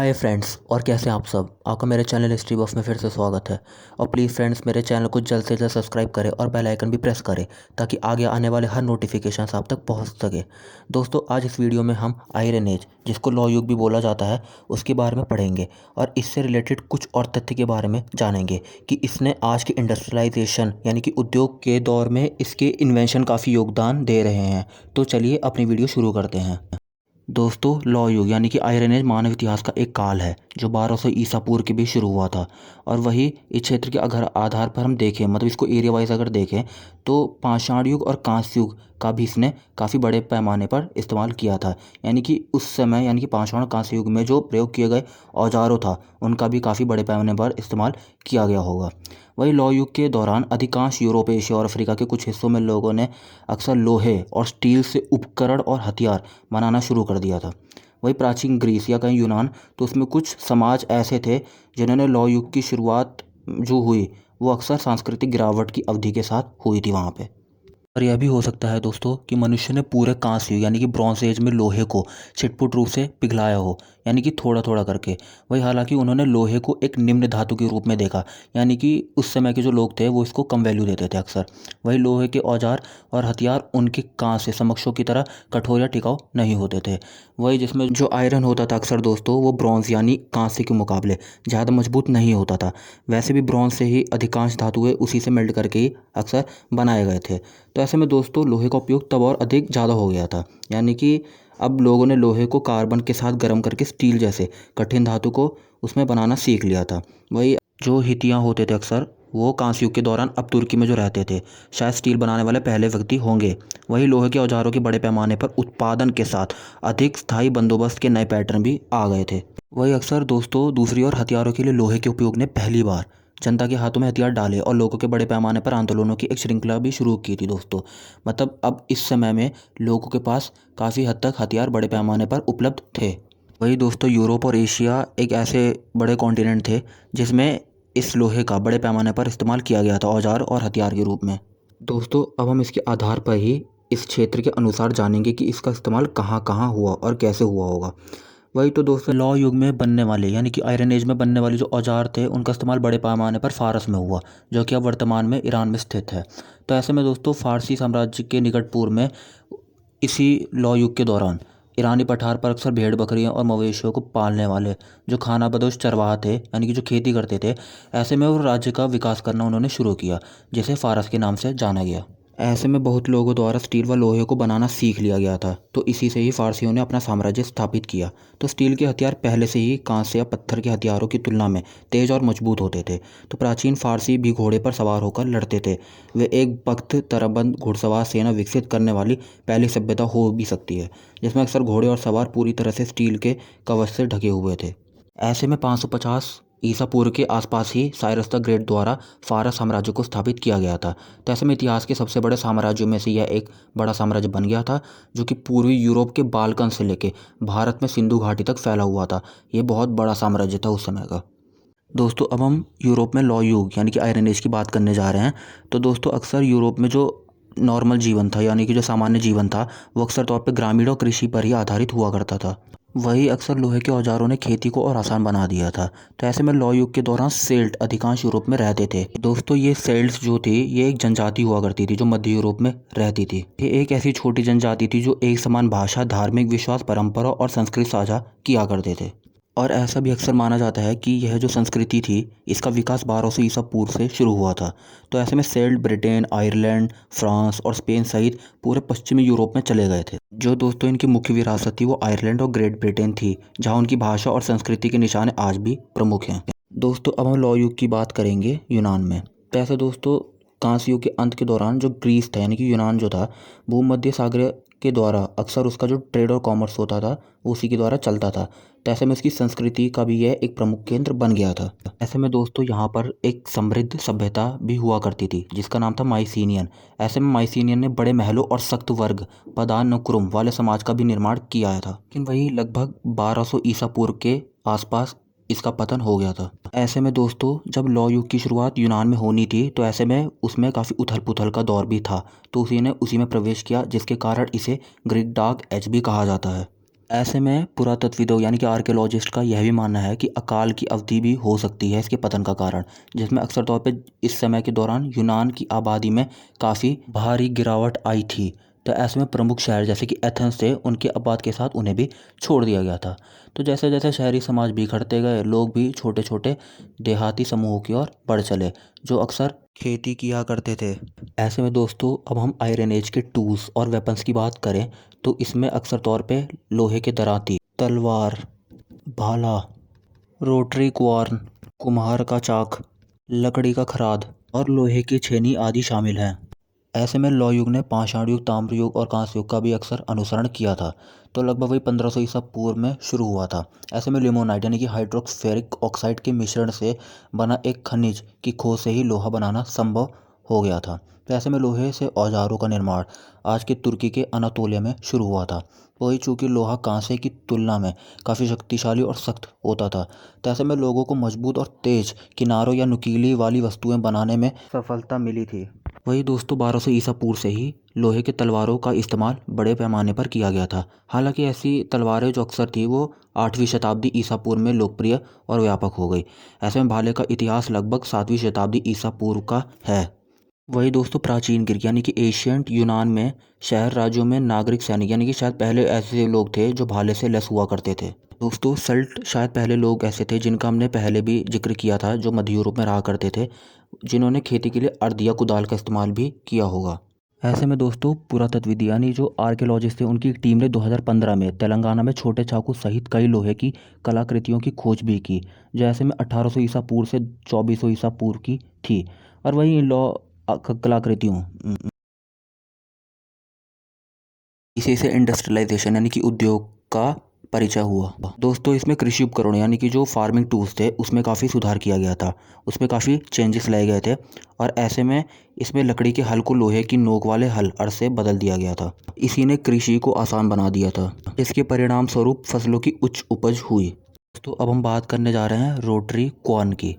Hi friends, और कैसे हैं आप सब। आपका मेरे चैनल हिस्ट्री बफ में फिर से स्वागत है। और प्लीज़ फ्रेंड्स, मेरे चैनल को जल्द से जल्द सब्सक्राइब करें और बेल आइकन भी प्रेस करें ताकि आगे आने वाले हर नोटिफिकेशन आप तक पहुंच सके। दोस्तों, आज इस वीडियो में हम आयरन एज, जिसको लौह युग भी बोला जाता है, उसके बारे में पढ़ेंगे और इससे रिलेटेड कुछ और तथ्य के बारे में जानेंगे कि इसने आज के इंडस्ट्रियलाइजेशन यानी कि उद्योग के दौर में इसके इन्वेंशन काफ़ी योगदान दे रहे हैं। तो चलिए अपनी वीडियो शुरू करते हैं। दोस्तों, लौह युग यानी कि आयरन एज मानव इतिहास का एक काल है जो 1200 ईसा पूर्व के बीच शुरू हुआ था। और वही इस क्षेत्र के अगर आधार पर हम देखें, मतलब इसको एरिया वाइज अगर देखें, तो पाषाण युग और कांस्य युग का भी इसने काफ़ी बड़े पैमाने पर इस्तेमाल किया था। यानी कि उस समय यानी कि पाषाण और कांस्य युग में जो प्रयोग किए गए औजारों था, उनका भी काफ़ी बड़े पैमाने पर इस्तेमाल किया गया होगा। वही लौह युग के दौरान अधिकांश यूरोप, एशिया और अफ्रीका के कुछ हिस्सों में लोगों ने अक्सर लोहे और स्टील से उपकरण और हथियार बनाना शुरू कर दिया था। वही प्राचीन ग्रीस या कहीं यूनान, तो उसमें कुछ समाज ऐसे थे जिन्होंने लौह युग की शुरुआत जो हुई वो अक्सर सांस्कृतिक गिरावट की अवधि के साथ हुई थी वहाँ पे। और यह भी हो सकता है दोस्तों कि मनुष्य ने पूरे कांस्य यानी कि ब्रॉन्ज एज में लोहे को छिटपुट रूप से पिघलाया हो, यानी कि थोड़ा थोड़ा करके। वही हालांकि उन्होंने लोहे को एक निम्न धातु के रूप में देखा, यानी कि उस समय के जो लोग थे वो इसको कम वैल्यू देते थे अक्सर। वही लोहे के औजार और हथियार उनके कांस्य समक्षों की तरह कठोर या टिकाऊ नहीं होते थे। वही जिसमें जो आयरन होता था अक्सर दोस्तों, वो ब्रॉन्ज यानी कांस्य के मुकाबले ज़्यादा मजबूत नहीं होता था। वैसे भी ब्रॉन्ज से ही अधिकांश धातुएं उसी से मेल्ट करके ही अक्सर बनाए गए थे। तो ऐसे में दोस्तों लोहे का उपयोग तब और अधिक ज़्यादा हो गया था। यानी कि अब लोगों ने लोहे को कार्बन के साथ गर्म करके स्टील जैसे कठिन धातु को उसमें बनाना सीख लिया था। वही जो हितियाँ होते थे अक्सर, वो कांस्य युग के दौरान अब तुर्की में जो रहते थे, शायद स्टील बनाने वाले पहले व्यक्ति होंगे। वही लोहे के औजारों के बड़े पैमाने पर उत्पादन के साथ अधिक स्थायी बंदोबस्त के नए पैटर्न भी आ गए थे। वही अक्सर दोस्तों दूसरी ओर हथियारों के लिए लोहे के उपयोग ने पहली बार जनता के हाथों में हथियार डाले और लोगों के बड़े पैमाने पर आंदोलनों की एक श्रृंखला भी शुरू की थी दोस्तों। मतलब अब इस समय में लोगों के पास काफ़ी हद तक हथियार बड़े पैमाने पर उपलब्ध थे। वही दोस्तों यूरोप और एशिया एक ऐसे बड़े कॉन्टिनेंट थे जिसमें इस लोहे का बड़े पैमाने पर इस्तेमाल किया गया था औजार और हथियार के रूप में। दोस्तों, अब हम इसके आधार पर ही इस क्षेत्र के अनुसार जानेंगे कि इसका इस्तेमाल कहाँ कहाँ हुआ और कैसे हुआ होगा। वही तो दोस्तों, लौह युग में बनने वाले यानी कि आयरन एज में बनने वाले जो औजार थे, उनका इस्तेमाल बड़े पैमाने पर फारस में हुआ, जो कि अब वर्तमान में ईरान में स्थित है। तो ऐसे में दोस्तों फारसी साम्राज्य के निकट पूर्व में इसी लौह युग के दौरान ईरानी पठार पर अक्सर भेड़ बकरियां और मवेशियों को पालने वाले जो खानाबदोश चरवाहा थे, यानी कि जो खेती करते थे, ऐसे में वो राज्य का विकास करना उन्होंने शुरू किया, जिसे फारस के नाम से जाना गया। ऐसे में बहुत लोगों द्वारा स्टील व लोहे को बनाना सीख लिया गया था, तो इसी से ही फारसियों ने अपना साम्राज्य स्थापित किया। तो स्टील के हथियार पहले से ही कांस्य या पत्थर के हथियारों की तुलना में तेज और मजबूत होते थे। तो प्राचीन फारसी भी घोड़े पर सवार होकर लड़ते थे। वे एक बख्त तरबंद घुड़सवार सेना विकसित करने वाली पहली सभ्यता हो भी सकती है, जिसमें अक्सर घोड़े और सवार पूरी तरह से स्टील के कवच से ढके हुए थे। ऐसे में 550 ईसा पूर्व के आसपास ही साइरस द ग्रेट द्वारा फारस साम्राज्य को स्थापित किया गया था। तो ऐसे में इतिहास के सबसे बड़े साम्राज्यों में से यह एक बड़ा साम्राज्य बन गया था, जो कि पूर्वी यूरोप के बाल्कन से लेकर भारत में सिंधु घाटी तक फैला हुआ था। ये बहुत बड़ा साम्राज्य था उस समय का। दोस्तों, अब हम यूरोप में लौह युग यानी कि आयरन एज की बात करने जा रहे हैं। तो दोस्तों अक्सर यूरोप में जो नॉर्मल जीवन था यानी कि जो सामान्य जीवन था, वो अक्सर तौर पे ग्रामीण और कृषि पर ही आधारित हुआ करता था। वही अक्सर लोहे के औजारों ने खेती को और आसान बना दिया था। तो ऐसे में लौह युग के दौरान सेल्ट अधिकांश यूरोप में रहते थे। दोस्तों, ये सेल्ट्स जो थी, ये एक जनजाति हुआ करती थी जो मध्य यूरोप में रहती थी। ये एक ऐसी छोटी जनजाति थी जो एक समान भाषा, धार्मिक विश्वास, परंपरा और संस्कृति साझा किया करते थे। और ऐसा भी अक्सर माना जाता है कि यह जो संस्कृति थी, इसका विकास 1200 ईसा पूर्व से शुरू हुआ था। तो ऐसे में सेल्ट ब्रिटेन, आयरलैंड, फ्रांस और स्पेन सहित पूरे पश्चिमी यूरोप में चले गए थे। जो दोस्तों इनकी मुख्य विरासत थी वो आयरलैंड और ग्रेट ब्रिटेन थी, जहाँ उनकी भाषा और संस्कृति के निशान आज भी प्रमुख हैं। दोस्तों, अब हम लौह युग की बात करेंगे यूनान में। तो ऐसे दोस्तों कांस्य युग के अंत के दौरान जो ग्रीस था यानी कि यूनान जो था, भूमध्य सागर के द्वारा अक्सर उसका जो ट्रेड और कॉमर्स होता था वो उसी के द्वारा चलता था। तो ऐसे में उसकी संस्कृति का भी यह एक प्रमुख केंद्र बन गया था। ऐसे में दोस्तों यहाँ पर एक समृद्ध सभ्यता भी हुआ करती थी जिसका नाम था माइसीनियन। ऐसे में माइसीनियन ने बड़े महलों और सख्त वर्ग पदानुक्रम वाले समाज का भी निर्माण किया था। लेकिन वही लगभग 1200 ईसा पूर्व के आसपास इसका पतन हो गया था। ऐसे में दोस्तों जब लौह युग की शुरुआत यूनान में होनी थी, तो ऐसे में उसमें काफ़ी उथल पुथल का दौर भी था। तो उसी ने उसी में प्रवेश किया, जिसके कारण इसे ग्रीक डार्क एज भी कहा जाता है। ऐसे में पुरातत्वविदों यानी कि आर्कियोलॉजिस्ट का यह भी मानना है कि अकाल की अवधि भी हो सकती है इसके पतन का कारण, जिसमें अक्सर तौर पे इस समय के दौरान यूनान की आबादी में काफ़ी भारी गिरावट आई थी। तो ऐसे में प्रमुख शहर जैसे कि एथेंस थे, उनके आबाद के साथ उन्हें भी छोड़ दिया गया था। तो जैसे जैसे शहरी समाज बिखरते गए, लोग भी छोटे छोटे देहाती समूहों की ओर बढ़ चले, जो अक्सर खेती किया करते थे। ऐसे में दोस्तों अब हम आयरन एज के टूल्स और वेपन्स की बात करें, तो इसमें अक्सर तौर पे लोहे के दराती, तलवार, भाला, रोटरी क्वार्न, कुम्हार का चाक, लकड़ी का खराद और लोहे की छेनी आदि शामिल हैं। ऐसे में लौह युग ने पाषाण युग, ताम्र युग और कांस्य युग का भी अक्सर अनुसरण किया था। तो लगभग वही 1500 ईसा पूर्व में शुरू हुआ था। ऐसे में लिमोनाइट यानी कि हाइड्रोक्सफेरिक ऑक्साइड के मिश्रण से बना एक खनिज की खोज से ही लोहा बनाना संभव हो गया था। तो ऐसे में लोहे से औजारों का निर्माण आज के तुर्की के अनातोलिया में शुरू हुआ था। वही चूंकि लोहा कांसे की तुलना में काफ़ी शक्तिशाली और सख्त होता था, तो ऐसे में लोगों को मजबूत और तेज किनारों या नुकीली वाली वस्तुएं बनाने में सफलता मिली थी। वही दोस्तों 1200 ईसा पूर्व से ही लोहे के तलवारों का इस्तेमाल बड़े पैमाने पर किया गया था। हालांकि ऐसी तलवारें जो अक्सर थी वो 8वीं शताब्दी ईसा पूर्व में लोकप्रिय और व्यापक हो गई। ऐसे में भाले का इतिहास लगभग 7वीं शताब्दी ईसा पूर्व का है। वही दोस्तों प्राचीन ग्रीक यानी कि एशियंट यूनान में शहर राज्यों में नागरिक सैनिक यानी कि शायद पहले ऐसे लोग थे जो भाले से लैस हुआ करते थे। दोस्तों सल्ट शायद पहले लोग ऐसे थे जिनका हमने पहले भी जिक्र किया था, जो मध्य यूरोप में रहा करते थे, जिन्होंने खेती के लिए अर्ध या कुदाल का इस्तेमाल भी किया होगा। ऐसे में दोस्तों पुरातत्वविद यानी जो आर्कियोलॉजिस्ट थे, उनकी एक टीम ने 2015 में तेलंगाना में छोटे चाकू सहित कई लोहे की कलाकृतियों की खोज भी की, जो ऐसे में 1800 ईसा पूर्व से 2400 ईसा पूर्व की थी। और वही इन कलाकृतियों इसी से इंडस्ट्रियलाइजेशन यानी कि उद्योग का परिचय हुआ। दोस्तों इसमें कृषि उपकरण यानी कि जो फार्मिंग टूल्स थे उसमें काफ़ी सुधार किया गया था, उसमें काफ़ी चेंजेस लाए गए थे। और ऐसे में इसमें लकड़ी के हल को लोहे की नोक वाले हल अर से बदल दिया गया था। इसी ने कृषि को आसान बना दिया था। इसके परिणाम स्वरूप फसलों की उच्च उपज हुई। दोस्तों अब हम बात करने जा रहे हैं रोटरी क्वार्न की,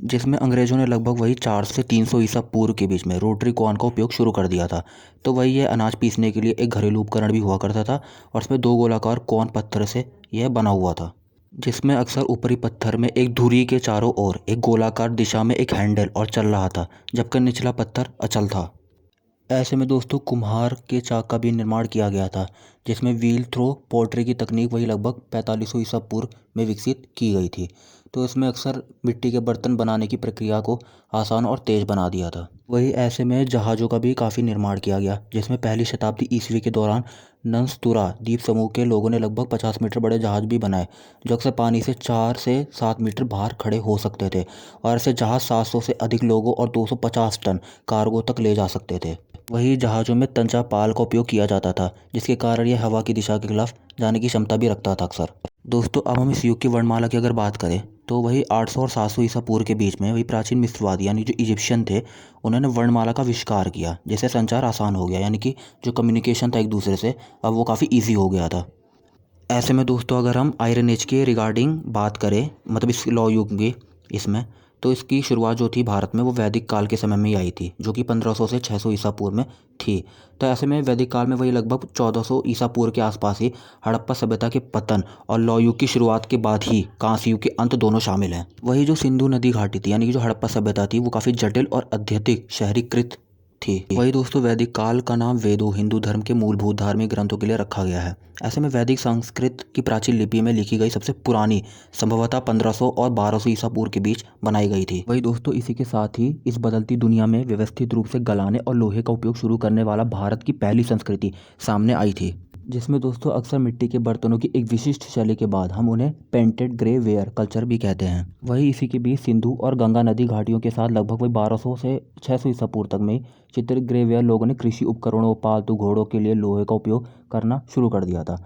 जिसमें अंग्रेज़ों ने लगभग वही 400 से 300 ईसा पूर्व के बीच में रोटरी क्वार्न का उपयोग शुरू कर दिया था। तो वही ये अनाज पीसने के लिए एक घरेलू उपकरण भी हुआ करता था, और इसमें दो गोलाकार क्वार्न पत्थर से यह बना हुआ था, जिसमें अक्सर ऊपरी पत्थर में एक धुरी के चारों ओर एक गोलाकार दिशा में एक हैंडल और चल रहा था, जबकि निचला पत्थर अचल था। ऐसे में दोस्तों कुम्हार के चाक का भी निर्माण किया गया था, जिसमें व्हील थ्रो पोट्री की तकनीक वही लगभग 4500 ईसा पूर्व में विकसित की गई थी। तो इसमें अक्सर मिट्टी के बर्तन बनाने की प्रक्रिया को आसान और तेज बना दिया था। वही ऐसे में जहाज़ों का भी काफ़ी निर्माण किया गया, जिसमें पहली शताब्दी ईस्वी के दौरान नंसतुरा द्वीप समूह के लोगों ने लगभग 50 मीटर बड़े जहाज़ भी बनाए, जो अक्सर पानी से 4 से 7 मीटर बाहर खड़े हो सकते थे। और ऐसे जहाज़ 700 से अधिक लोगों और 250 टन कार्गो तक ले जा सकते थे। वही जहाज़ों में तंचा पाल का उपयोग किया जाता था, जिसके कारण यह हवा की दिशा के खिलाफ जाने की क्षमता भी रखता था अक्सर। दोस्तों अब हम इस युग की वर्णमाला की अगर बात करें, तो वही 800 और 700 ईसा पूर्व के बीच में वही प्राचीन मिस्रवादी यानी जो इजिप्शियन थे, उन्होंने वर्णमाला का आविष्कार किया, जिससे संचार आसान हो गया, यानी कि जो कम्युनिकेशन था एक दूसरे से अब वो काफ़ी ईजी हो गया था। ऐसे में दोस्तों अगर हम आयरन एज के रिगार्डिंग बात करें, मतलब इस लौ युग की इसमें, तो इसकी शुरुआत जो थी भारत में वो वैदिक काल के समय में ही आई थी, जो कि 1500 से 600 ईसा पूर्व में थी। तो ऐसे में वैदिक काल में वही लगभग 1400 ईसा पूर्व के आसपास ही हड़प्पा सभ्यता के पतन और लौ युग की शुरुआत के बाद ही कांस्य युग के अंत दोनों शामिल हैं। वही जो सिंधु नदी घाटी थी यानी कि जो हड़प्पा सभ्यता थी वो काफ़ी जटिल और अत्यधिक शहरीकृत थी। वही दोस्तों वैदिक काल का नाम वेदों, हिंदू धर्म के मूलभूत धार्मिक ग्रंथों के लिए रखा गया है। ऐसे में वैदिक संस्कृत की प्राचीन लिपि में लिखी गई सबसे पुरानी संभवतः 1500 और 1200 ईसा पूर्व के बीच बनाई गई थी। वही दोस्तों इसी के साथ ही इस बदलती दुनिया में व्यवस्थित रूप से गलाने और लोहे का उपयोग शुरू करने वाला भारत की पहली संस्कृति सामने आई थी, जिसमें दोस्तों अक्सर मिट्टी के बर्तनों की एक विशिष्ट शैली के बाद हम उन्हें पेंटेड ग्रे वेयर कल्चर भी कहते हैं। वही इसी के बीच सिंधु और गंगा नदी घाटियों के साथ लगभग वही 1200 से 600 ईसा पूर्व तक में चित्र ग्रे वेयर लोगों ने कृषि उपकरणों, पालतू घोड़ों के लिए लोहे का उपयोग करना शुरू कर दिया था,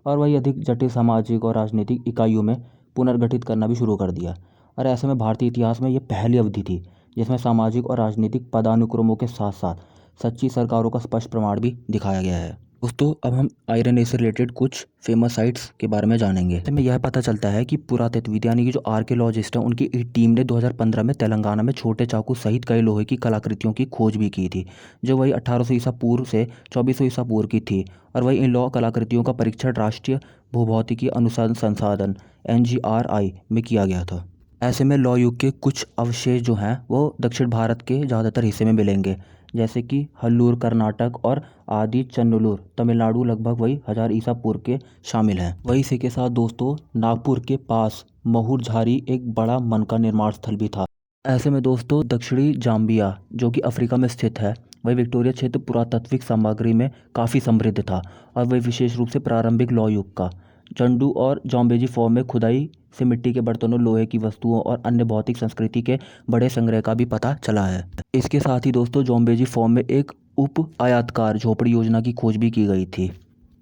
और वही अधिक जटिल सामाजिक और राजनीतिक इकाइयों में पुनर्गठित करना भी शुरू कर दिया। और ऐसे में भारतीय इतिहास में यह पहली अवधि थी जिसमें सामाजिक और राजनीतिक पदानुक्रमों के साथ साथ सच्ची सरकारों का स्पष्ट प्रमाण भी दिखाया गया है। दोस्तों अब हम आयरन एज से रिलेटेड कुछ फेमस साइट्स के बारे में जानेंगे। हमें यह पता चलता है कि पुरातत्वविद यानी कि जो आर्कियोलॉजिस्ट हैं उनकी एक टीम ने 2015 में तेलंगाना में छोटे चाकू सहित कई लोहे की कलाकृतियों की खोज भी की थी, जो वही 1800 ईसा पूर्व से 2400 ईसा पूर्व की थी। और वही इन लौह कलाकृतियों का परीक्षण राष्ट्रीय भूभौतिकी अनुसंधान संसाधन NGRI में किया गया था। ऐसे में लौह युग के कुछ अवशेष जो हैं वो दक्षिण भारत के ज़्यादातर हिस्से में मिलेंगे, जैसे कि हल्लूर कर्नाटक और आदि चन्नूर तमिलनाडु लगभग वही 1000 ईसा पूर्व के शामिल हैं। वही इसी के साथ दोस्तों नागपुर के पास महुरझारी एक बड़ा मन का निर्माण स्थल भी था। ऐसे में दोस्तों दक्षिणी जाम्बिया जो कि अफ्रीका में स्थित है, वही विक्टोरिया क्षेत्र पुरातात्विक सामग्री में काफ़ी समृद्ध था और वही विशेष रूप से प्रारंभिक लौह युग का चंडू और जॉम्बेजी फॉर्म में खुदाई से मिट्टी के बर्तनों, लोहे की वस्तुओं और अन्य भौतिक संस्कृति के बड़े संग्रह का भी पता चला है। इसके साथ ही दोस्तों जॉम्बेजी फॉर्म में एक उप आयातकार झोपड़ी योजना की खोज भी की गई थी।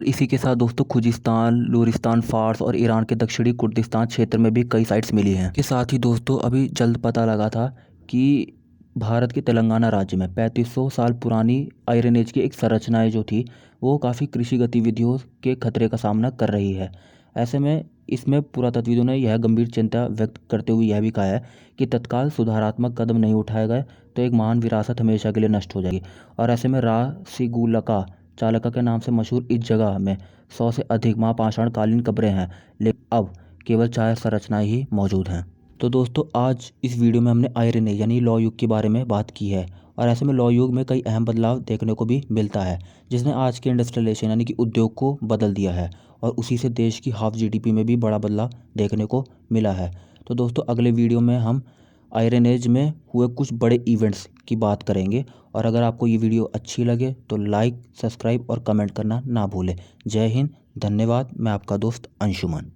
इसी के साथ दोस्तों खुजिस्तान, लूरिस्तान, फार्स और ईरान के दक्षिणी कुर्दिस्तान क्षेत्र में भी कई साइट्स मिली हैं। इसके साथ ही दोस्तों अभी जल्द पता लगा था कि भारत के तेलंगाना राज्य में 3500 साल पुरानी आयरन एज की एक संरचनाएं जो थी वो काफ़ी कृषि गतिविधियों के खतरे का सामना कर रही है। ऐसे में इसमें पुरातत्वविदों ने यह गंभीर चिंता व्यक्त करते हुए यह भी कहा है कि तत्काल सुधारात्मक कदम नहीं उठाए गए तो एक महान विरासत हमेशा के लिए नष्ट हो जाएगी। और ऐसे में रासिगुलका चालका के नाम से मशहूर इस जगह में 100 से अधिक महापाषाणकालीन कब्रें हैं, लेकिन अब केवल 4 संरचनाएं ही मौजूद हैं। तो दोस्तों आज इस वीडियो में हमने आयरन एज यानी लौह युग के बारे में बात की है और ऐसे में लौह युग में कई अहम बदलाव देखने को भी मिलता है जिसने आज के इंडस्ट्रियलाइजेशन यानी कि उद्योग को बदल दिया है और उसी से देश की हाफ GDP में भी बड़ा बदलाव देखने को मिला है। तो दोस्तों अगले वीडियो में हम आयरन एज में हुए कुछ बड़े इवेंट्स की बात करेंगे और अगर आपको ये वीडियो अच्छी लगे तो लाइक, सब्सक्राइब और कमेंट करना ना भूलें। जय हिंद, धन्यवाद। मैं आपका दोस्त अंशुमन।